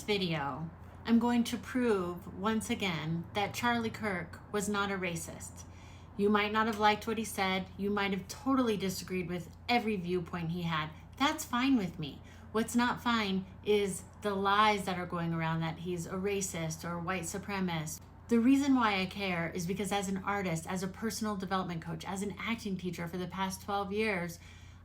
video, I'm going to prove once again that Charlie Kirk was not a racist. You might not have liked what he said. You might have totally disagreed with every viewpoint he had. That's fine with me. What's not fine is the lies that are going around that he's a racist or a white supremacist. The reason why I care is because as an artist, as a personal development coach, as an acting teacher for the past 12 years,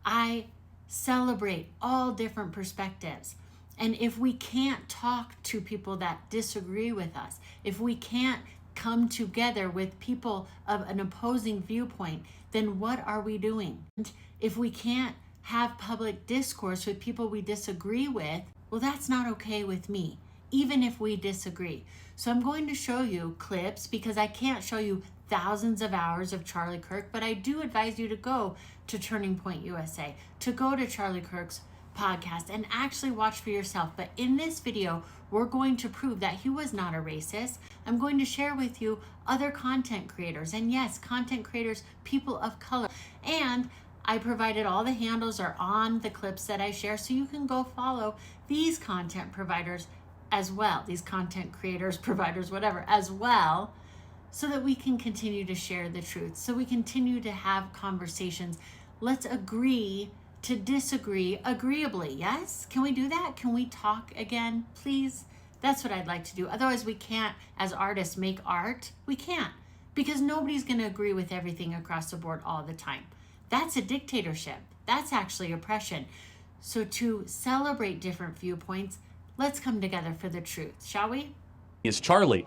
I celebrate all different perspectives. And if we can't talk to people that disagree with us, if we can't come together with people of an opposing viewpoint, then what are we doing? And if we can't have public discourse with people we disagree with, well, that's not okay with me, even if we disagree. So I'm going to show you clips because I can't show you thousands of hours of Charlie Kirk, but I do advise you to go to Turning Point USA, to go to Charlie Kirk's podcast and actually watch for yourself. But in this video, we're going to prove that he was not a racist. I'm going to share with you other content creators, and yes, content creators, people of color. And I provided all the handles are on the clips that I share, so you can go follow these content providers as well, these content creators, providers, whatever, as well, so that we can continue to share the truth, so we continue to have conversations. Let's agree to disagree agreeably. Yes? Can we do that? Can we talk again, please? That's what I'd like to do. Otherwise, we can't, as artists, make art. We can't, because nobody's going to agree with everything across the board all the time. That's a dictatorship. That's actually oppression. So to celebrate different viewpoints, let's come together for the truth, shall we? Is Charlie,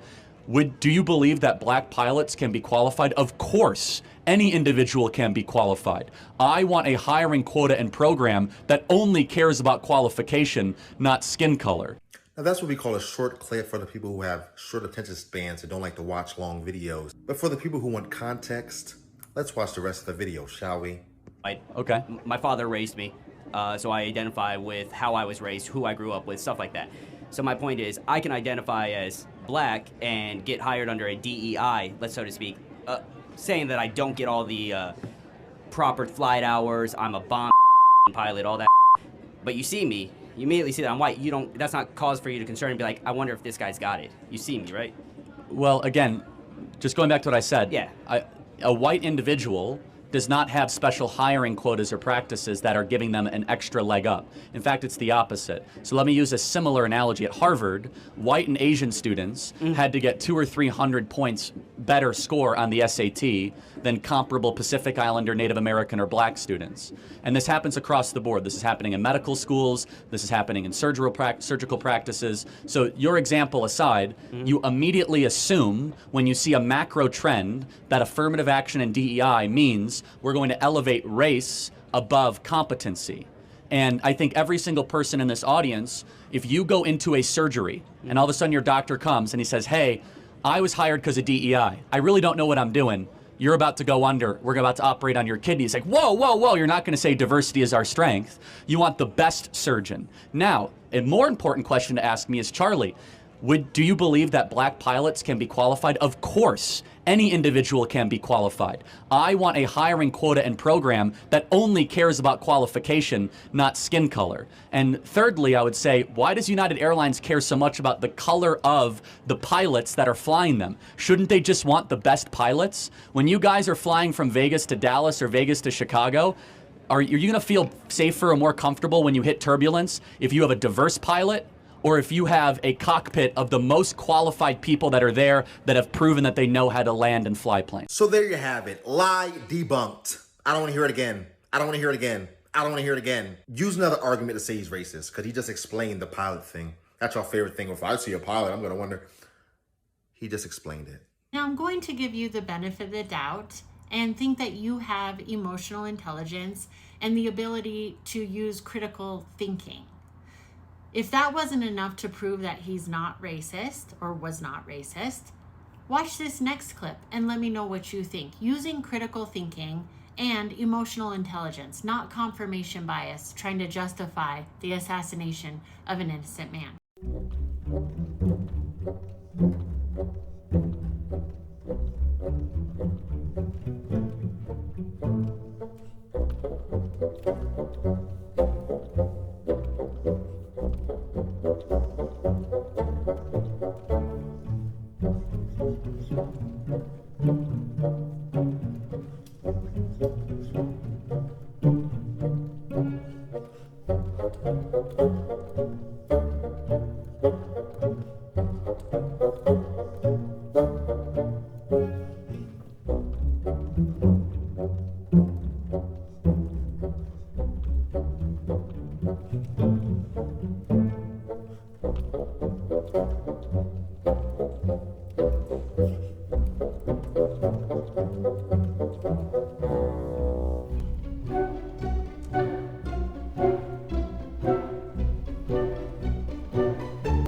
do you believe that black pilots can be qualified? Of course, any individual can be qualified. I want a hiring quota and program that only cares about qualification, not skin color. Now that's what we call a short clip for the people who have short attention spans and don't like to watch long videos. But for the people who want context, let's watch the rest of the video, shall we? Okay. My father raised me, so I identify with how I was raised, who I grew up with, stuff like that. So my point is, I can identify as black and get hired under a DEI, let's so to speak, saying that I don't get all the proper flight hours, I'm a bomb pilot, all that. But you see me, you immediately see that I'm white. That's not cause for you to concern and be like, I wonder if this guy's got it. You see me, right? Well, again, just going back to what I said. Yeah. A white individual does not have special hiring quotas or practices that are giving them an extra leg up. In fact, it's the opposite. So let me use a similar analogy. At Harvard, white and Asian students had to get 200 or 300 points better score on the SAT than comparable Pacific Islander, Native American, or black students. And this happens across the board. This is happening in medical schools. This is happening in surgical practices. So your example aside, you immediately assume when you see a macro trend that affirmative action and DEI means we're going to elevate race above competency. And I think every single person in this audience, if you go into a surgery and all of a sudden your doctor comes and he says, hey, I was hired because of DEI. I really don't know what I'm doing. You're about to go under. We're about to operate on your kidney. It's like, whoa, whoa, whoa. You're not going to say diversity is our strength. You want the best surgeon. Now, a more important question to ask me is, Charlie, do you believe that black pilots can be qualified? Of course, any individual can be qualified. I want a hiring quota and program that only cares about qualification, not skin color. And thirdly, I would say, why does United Airlines care so much about the color of the pilots that are flying them? Shouldn't they just want the best pilots? When you guys are flying from Vegas to Dallas or Vegas to Chicago, are you going to feel safer or more comfortable when you hit turbulence if you have a diverse pilot? Or if you have a cockpit of the most qualified people that are there that have proven that they know how to land and fly planes. So there you have it. Lie debunked. I don't want to hear it again. I don't want to hear it again. I don't want to hear it again. Use another argument to say he's racist because he just explained the pilot thing. That's your favorite thing. If I see a pilot, I'm going to wonder. He just explained it. Now I'm going to give you the benefit of the doubt and think that you have emotional intelligence and the ability to use critical thinking. If that wasn't enough to prove that he's not racist or was not racist, watch this next clip and let me know what you think. Using critical thinking and emotional intelligence, not confirmation bias, trying to justify the assassination of an innocent man.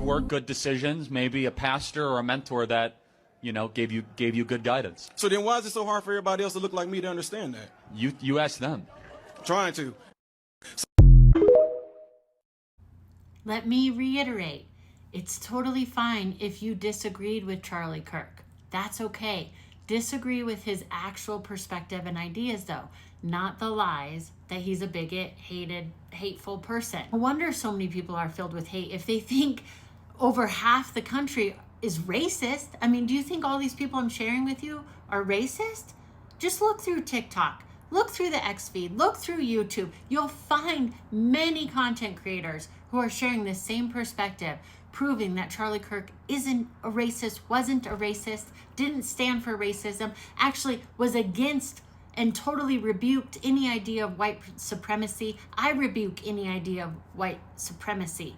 Work good decisions, maybe a pastor or a mentor that, gave you good guidance. So then why is it so hard for everybody else to look like me to understand that? You ask them. I'm trying to. Let me reiterate, it's totally fine if you disagreed with Charlie Kirk. That's okay. Disagree with his actual perspective and ideas though, not the lies that he's a bigot, hateful person. No wonder so many people are filled with hate if they think over half the country is racist. I mean, do you think all these people I'm sharing with you are racist? Just look through TikTok. Look through the X feed, look through YouTube. You'll find many content creators who are sharing the same perspective, proving that Charlie Kirk isn't a racist, wasn't a racist, didn't stand for racism, actually was against and totally rebuked any idea of white supremacy. I rebuke any idea of white supremacy.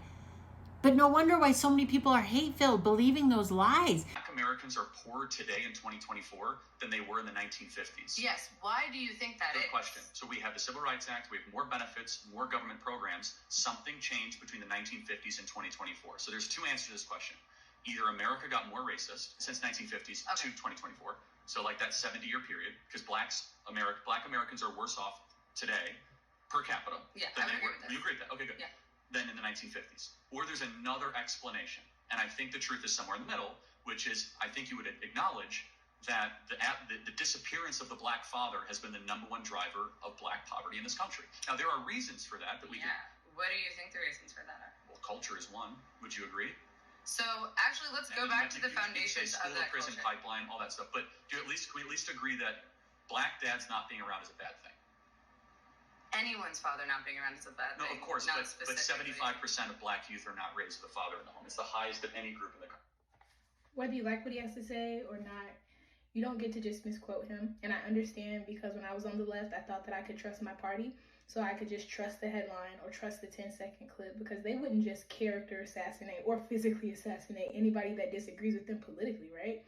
But no wonder why so many people are hate-filled, believing those lies. Black Americans are poorer today in 2024 than they were in the 1950s. Yes, why do you think that Good is? question. So we have the Civil Rights Act, we have more benefits, more government programs. Something changed between the 1950s and 2024. So there's two answers to this question. Either America got more racist since 1950s to 2024, so like that 70-year period, because Black Americans are worse off today per capita than they were. You agree with that? Okay, good. Yeah. Than in the 1950s. Or there's another explanation, and I think the truth is somewhere in the middle, which is I think you would acknowledge that the disappearance of the Black father has been the #1 driver of Black poverty in this country. Now, there are reasons for that we can. What do you think the reasons for that are? Well, culture is one. Would you agree? So actually, let's go back to the foundations of that prison culture. pipeline, all that stuff. But can we at least agree that Black dads not being around is a bad thing? Anyone's father not being around is a bad No, thing. of course, not but specifically. 75% of Black youth are not raised with a father in the home. It's the highest of any group in the country. Whether you like what he has to say or not, you don't get to just misquote him. And I understand, because when I was on the left, I thought that I could trust my party. So I could just trust the headline or trust the 10-second clip, because they wouldn't just character assassinate or physically assassinate anybody that disagrees with them politically, right?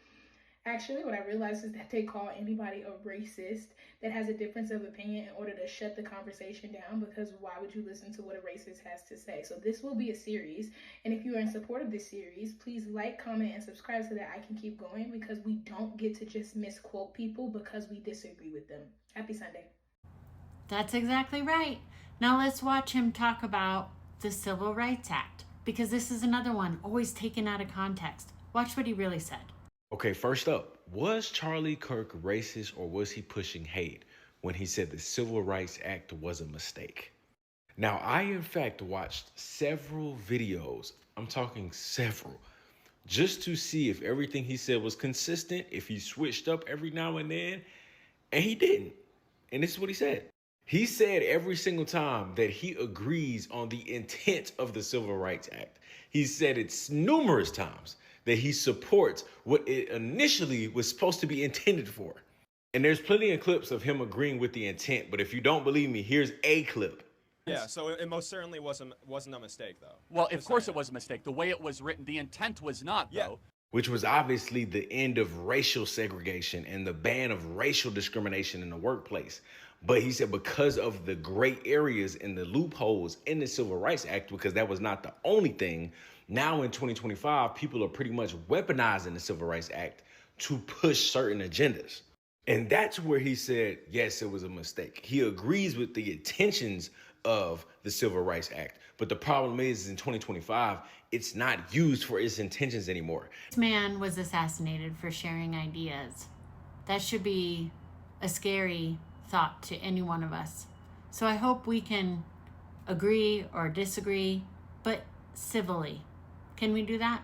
Actually, what I realized is that they call anybody a racist that has a difference of opinion in order to shut the conversation down, because why would you listen to what a racist has to say? So this will be a series, and if you are in support of this series, please like, comment, and subscribe so that I can keep going, because we don't get to just misquote people because we disagree with them. Happy Sunday. That's exactly right. Now let's watch him talk about the Civil Rights Act, because this is another one always taken out of context. Watch what he really said. Okay, first up, was Charlie Kirk racist, or was he pushing hate when he said the Civil Rights Act was a mistake? Now, I in fact watched several videos, I'm talking several, just to see if everything he said was consistent, if he switched up every now and then, and he didn't. And this is what he said. He said every single time that he agrees on the intent of the Civil Rights Act. He said it numerous times that he supports what it initially was supposed to be intended for. And there's plenty of clips of him agreeing with the intent, but if you don't believe me, here's a clip. Yeah, so it most certainly wasn't a mistake, though. Well, of course it was a mistake. The way it was written, the intent was not, though. Which was obviously the end of racial segregation and the ban of racial discrimination in the workplace. But he said because of the gray areas and the loopholes in the Civil Rights Act, because that was not the only thing, now in 2025, people are pretty much weaponizing the Civil Rights Act to push certain agendas. And that's where he said, yes, it was a mistake. He agrees with the intentions of the Civil Rights Act. But the problem is in 2025, it's not used for its intentions anymore. This man was assassinated for sharing ideas. That should be a scary thought to any one of us. So I hope we can agree or disagree, but civilly. Can we do that?